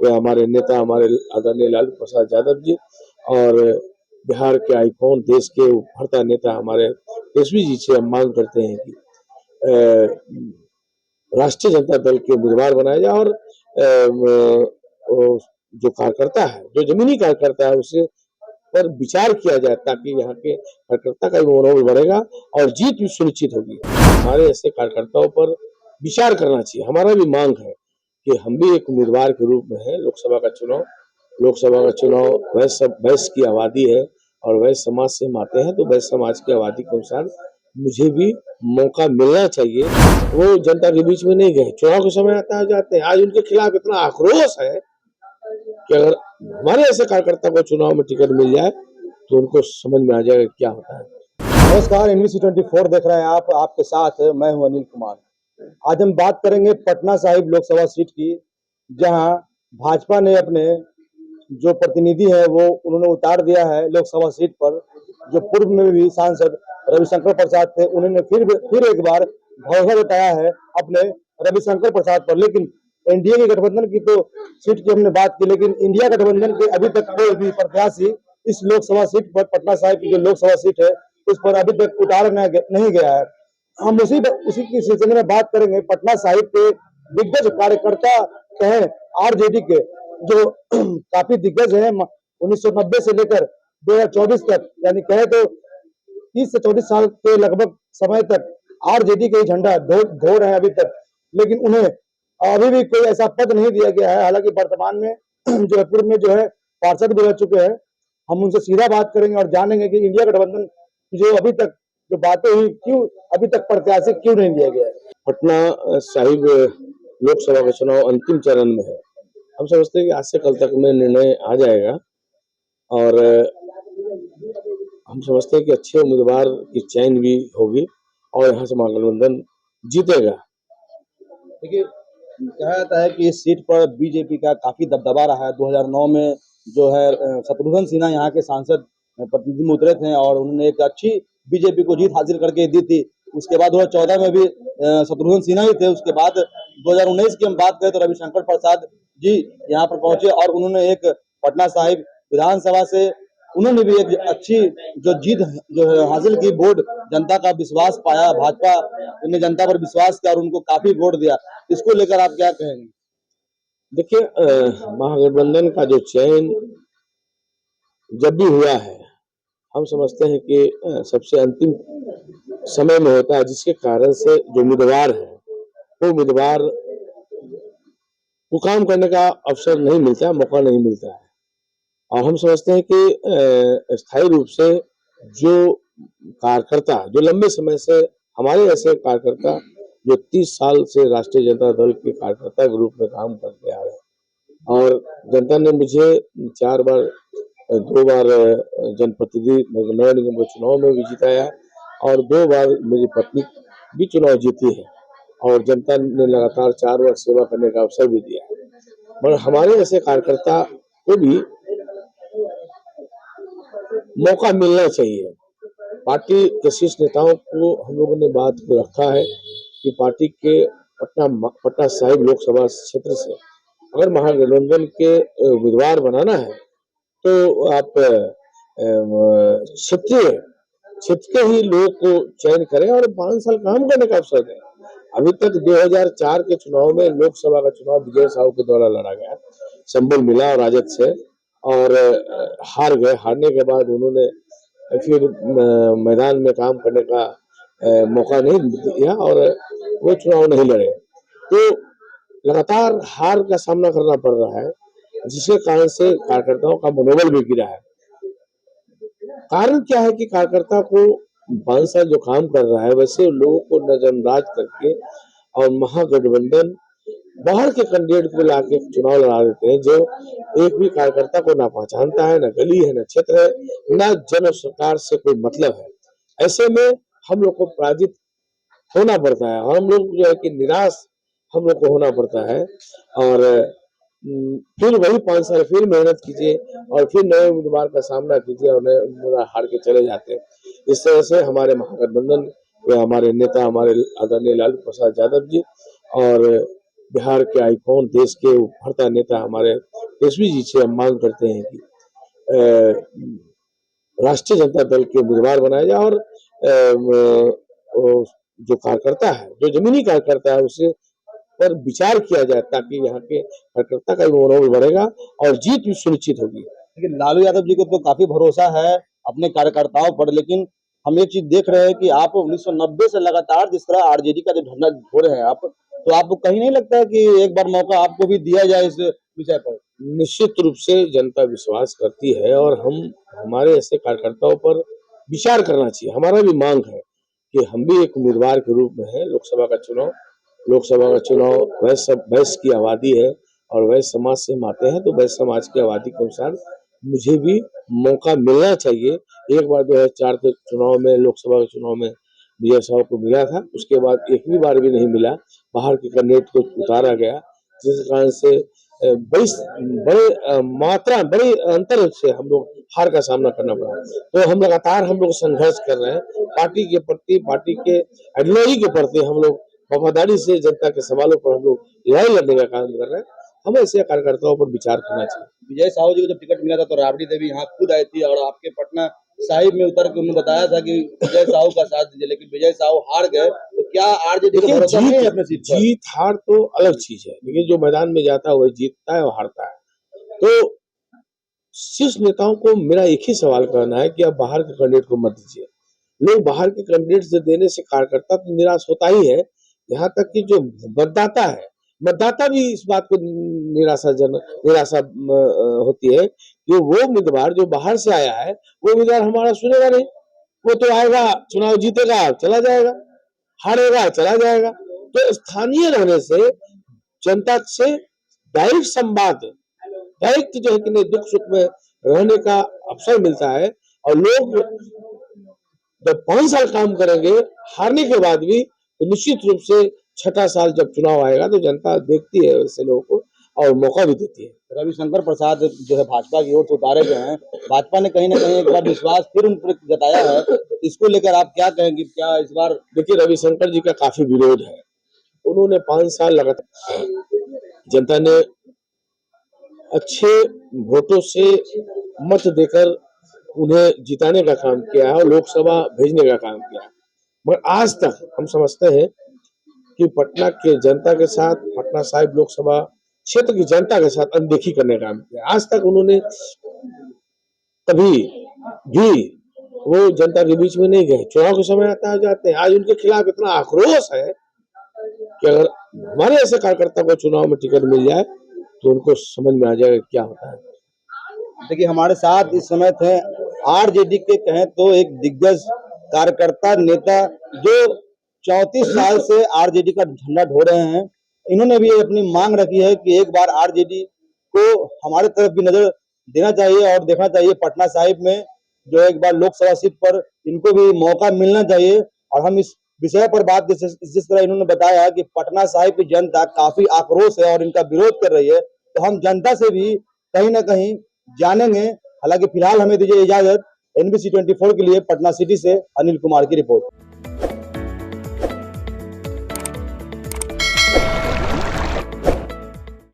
वे हमारे नेता, हमारे आदरणीय लालू प्रसाद यादव जी और बिहार के आइकॉन, देश के उभरता नेता हमारे तेजस्वी जी से हम मांग करते हैं कि राष्ट्रीय जनता दल के उम्मीदवार बनाया जाए और जो कार्यकर्ता है, जो जमीनी कार्यकर्ता है, उसे पर विचार किया जाए ताकि यहाँ के कार्यकर्ता का मनोबल बढ़ेगा और जीत भी सुनिश्चित होगी। हमारे ऐसे कार्यकर्ताओं पर विचार करना चाहिए। हमारा भी मांग है कि हम भी एक उम्मीदवार के रूप में है। लोकसभा का चुनाव वैश्य की आबादी है और वैश्य समाज से हम आते हैं, तो वैश्य समाज की आबादी के अनुसार मुझे भी मौका मिलना चाहिए। वो जनता के बीच में नहीं गए, चुनाव के समय आता है जाते हैं। आज उनके खिलाफ इतना आक्रोश है कि अगर हमारे ऐसे कार्यकर्ता को चुनाव में टिकट मिल जाए तो उनको समझ में आ जाएगा क्या होता है। नमस्कार, NBC24 देख रहे हैं आप, आपके साथ मैं हूं अनिल कुमार। आज हम बात करेंगे पटना साहिब लोकसभा सीट की, जहां भाजपा ने अपने जो प्रतिनिधि है वो उन्होंने उतार दिया है लोकसभा सीट पर। जो पूर्व में भी सांसद रविशंकर प्रसाद थे, उन्होंने फिर एक बार भरोसा जताया है अपने रविशंकर प्रसाद पर। लेकिन एनडीए के गठबंधन की तो सीट की हमने बात की, लेकिन इंडिया गठबंधन के अभी तक कोई भी प्रत्याशी इस लोकसभा सीट पर, पटना साहिब की जो लोकसभा सीट है, उस पर अभी तक उतारा नहीं गया है। हम उसी की सिलसिले में बात करेंगे पटना साहिब के दिग्गज कार्यकर्ता कहें आरजेडी के, जो काफी दिग्गज हैं। 1990 से लेकर 2024 तक, यानी कहे तो 30 से 34 साल के लगभग समय तक आरजेडी का झंडा धो रहे हैं अभी तक, लेकिन उन्हें अभी भी कोई ऐसा पद नहीं दिया गया है। हालांकि वर्तमान में जयपुर में जो है पार्षद भी रह चुके हैं। हम उनसे सीधा बात करेंगे और जानेंगे कि इंडिया गठबंधन जो अभी तक जो बातें हुई, क्यों अभी तक प्रत्याशी क्यों नहीं दिया गया है। पटना साहिब लोकसभा का चुनाव अंतिम चरण में है। हम समझते हैं कि आज से कल तक में निर्णय आ जाएगा और हम समझते हैं कि अच्छे उम्मीदवार की चयन भी होगी और यहाँ से महागठबंधन जीतेगा। देखिए, कहा जाता है कि इस सीट पर बीजेपी का काफी दबदबा रहा है। 2009 में जो है शत्रुघ्न सिन्हा यहाँ के सांसद प्रतिनिधि में उतरे थे और उन्होंने एक अच्छी बीजेपी को जीत हासिल करके दी थी। उसके बाद 2014 में भी शत्रुघ्न सिन्हा ही थे। उसके बाद 2019 की हम बात करें तो रविशंकर प्रसाद जी यहाँ पर पहुंचे और उन्होंने एक पटना साहिब विधानसभा से उन्होंने भी एक अच्छी जो जीत जो है हासिल की। वोट जनता का विश्वास पाया, भाजपा ने जनता पर विश्वास किया और उनको काफी वोट दिया। इसको लेकर आप क्या कहेंगे? देखिए, महागठबंधन का जो चयन जब भी हुआ है, हम समझते हैं कि सबसे अंतिम समय में होता है, जिसके कारण से जो उम्मीदवार है वो उम्मीदवार को काम करने का अवसर नहीं मिलता है, मौका नहीं मिलता है। और हम समझते हैं कि स्थायी रूप से जो कार्यकर्ता जो लंबे समय से हमारे ऐसे कार्यकर्ता जो 30 साल से राष्ट्रीय जनता दल के कार्यकर्ता के रूप में काम करते आ रहे हैं और जनता ने मुझे 2 बार जनप्रतिनिधि नगर निगम के चुनाव में भी जिताया और 2 बार मेरी पत्नी भी चुनाव जीती है और जनता ने लगातार 4 बार सेवा करने का अवसर भी दिया है। मगर हमारे ऐसे कार्यकर्ता को भी मौका मिलना चाहिए। पार्टी के शीर्ष नेताओं को हम लोगों ने बात को रखा है कि पार्टी के पटना साहिब लोकसभा क्षेत्र से अगर महागठबंधन के उम्मीदवार बनाना है तो आप क्षेत्र के ही लोग को चयन करें और 5 साल काम करने का अवसर दें। अभी तक 2004 के चुनाव में लोकसभा का चुनाव विजय साहू के द्वारा लड़ा गया, संबल मिला और राजद से और हार गए। हारने के बाद उन्होंने फिर मैदान में काम करने का मौका नहीं दिया और वो चुनाव नहीं लड़े, तो लगातार हार का सामना करना पड़ रहा है, जिसके कारण से कार्यकर्ताओं का मनोबल भी गिरा है। कारण क्या है कि कार्यकर्ता को 5 साल जो काम कर रहा है वैसे लोगों को नजरअंदाज करके और महागठबंधन बाहर के कैंडिडेट को लाके चुनाव लड़ा देते हैं, जो एक भी कार्यकर्ता को ना पहचानता है, ना गली है, ना क्षेत्र है, ना जन सरकार से कोई मतलब है। ऐसे में हम लोग को पराजित होना पड़ता है और हम लोग जो है कि निराश हम लोग को होना पड़ता है और फिर वही 5 साल फिर मेहनत कीजिए और फिर नए उम्मीदवार का सामना कीजिए और नए उम्मीदवार हार के चले जाते हैं। इस तरह से हमारे महागठबंधन के हमारे नेता हमारे आदरणीय लालू प्रसाद यादव जी और बिहार के आइकॉन, देश के उभरता नेता हमारे तेजस्वी जी से हम मांग करते हैं कि राष्ट्रीय जनता दल के उम्मीदवार बनाया जाए और जो कार्यकर्ता है, जो जमीनी कार्यकर्ता है, उसे पर विचार किया जाए ताकि यहाँ के कार्यकर्ता का भी मनोबल बढ़ेगा और जीत भी सुनिश्चित होगी। लेकिन लालू यादव जी को तो काफी भरोसा है अपने कार्यकर्ताओं पर, लेकिन हम एक चीज देख रहे हैं कि आप 1990 से लगातार जिस तरह आरजेडी का जो झंडा ढो रहे हैं आप, तो आपको कहीं नहीं लगता है कि एक बार मौका आपको भी दिया जाए इस विषय पर? निश्चित रूप से जनता विश्वास करती है और हम हमारे ऐसे कार्यकर्ताओं पर विचार करना चाहिए। हमारा भी मांग है कि हम भी एक उम्मीदवार के रूप में है। लोकसभा का चुनाव वैश्य की आबादी है और वैश्य समाज से हम आते हैं, तो वैश्य समाज की आबादी के अनुसार मुझे भी मौका मिलना चाहिए। एक बार 2004 के चुनाव में, लोकसभा के चुनाव में विजय साहब को मिला था, उसके बाद एक भी बार भी नहीं मिला। बाहर के कैंडिडेट को उतारा गया, जिस कारण से बड़े अंतर से हम लोग हार का सामना करना पड़ा। तो हम लगातार संघर्ष कर रहे हैं। पार्टी के प्रति, पार्टी के आइडियोलॉजी के प्रति हम लोग वफादारी से जनता के सवालों पर हम लोग लड़ाई लड़ने का काम कर रहे हैं। हमें ऐसे कार्यकर्ताओं पर विचार करना चाहिए। विजय साहू जी को जब टिकट मिला था तो राबड़ी देवी यहाँ खुद आई थी और आपके पटना साहिब में उतर के उन्होंने बताया था कि विजय साहू का साथ दीजिए, लेकिन विजय साहू हार गए। तो क्या आरजेडी को भरोसा नहीं है अपने सीट पर? जीत हार तो अलग चीज है, लेकिन जो मैदान में जाता है वही जीतता है और हारता है। तो शीर्ष नेताओं को मेरा एक ही सवाल करना है कि आप बाहर के कैंडिडेट को मत दीजिए। लोग बाहर के कैंडिडेट से देने से कार्यकर्ता तो निराश होता ही है, यहाँ तक कि जो मतदाता है, मतदाता भी इस बात को निराशा होती है कि वो उम्मीदवार जो बाहर से आया है, वो उम्मीदवार हमारा सुनेगा नहीं। वो तो आएगा, चुनाव जीतेगा, चला जाएगा, हारेगा, चला जाएगा। तो स्थानीय रहने से जनता से डायरेक्ट संवाद, डायरेक्ट जो है कि नहीं, दुख सुख में रहने का अवसर मिलता है। और लोग जब 5 साल काम करेंगे हारने के बाद भी, तो निश्चित रूप से 6ठा साल जब चुनाव आएगा तो जनता देखती है ऐसे लोगों को और मौका भी देती है। रविशंकर प्रसाद जो है भाजपा की ओर से उतारे गए हैं, भाजपा ने कहीं ना कहीं एक बार विश्वास फिर उन पर जताया है। इसको लेकर आप क्या कहेंगे? क्या इस बार? देखिए, रविशंकर जी का काफी विरोध है। उन्होंने 5 साल लगातार जनता ने अच्छे वोटों से मत देकर उन्हें जिताने का काम किया है और लोकसभा भेजने का काम किया है, मगर आज तक हम समझते हैं कि पटना के जनता के साथ, पटना साहिब लोकसभा क्षेत्र की जनता के साथ अनदेखी करने का काम किया। आज तक उन्होंने कभी भी वो जनता के बीच में नहीं गए। चुनाव के समय आता जाते हैं। आज उनके खिलाफ इतना आक्रोश है कि अगर हमारे ऐसे कार्यकर्ता को चुनाव में टिकट मिल जाए तो उनको समझ में आ जाएगा क्या होता है। देखिए, हमारे साथ इस समय थे आरजेडी के कहें तो एक दिग्गज कार्यकर्ता नेता जो 34 साल से आरजेडी का झंडा ढो रहे हैं। इन्होंने भी अपनी मांग रखी है कि एक बार आरजेडी को हमारे तरफ भी नजर देना चाहिए और देखना चाहिए पटना साहिब में जो एक बार लोकसभा सीट पर इनको भी मौका मिलना चाहिए। और हम इस विषय पर बात जिस तरह इन्होंने बताया कि पटना साहिब की जनता काफी आक्रोश है और इनका विरोध कर रही है, तो हम जनता से भी कहीं ना कहीं जानेंगे। हालांकि फिलहाल हमें दीजिए इजाजत। NBC 24 के लिए पटना सिटी से अनिल कुमार की रिपोर्ट।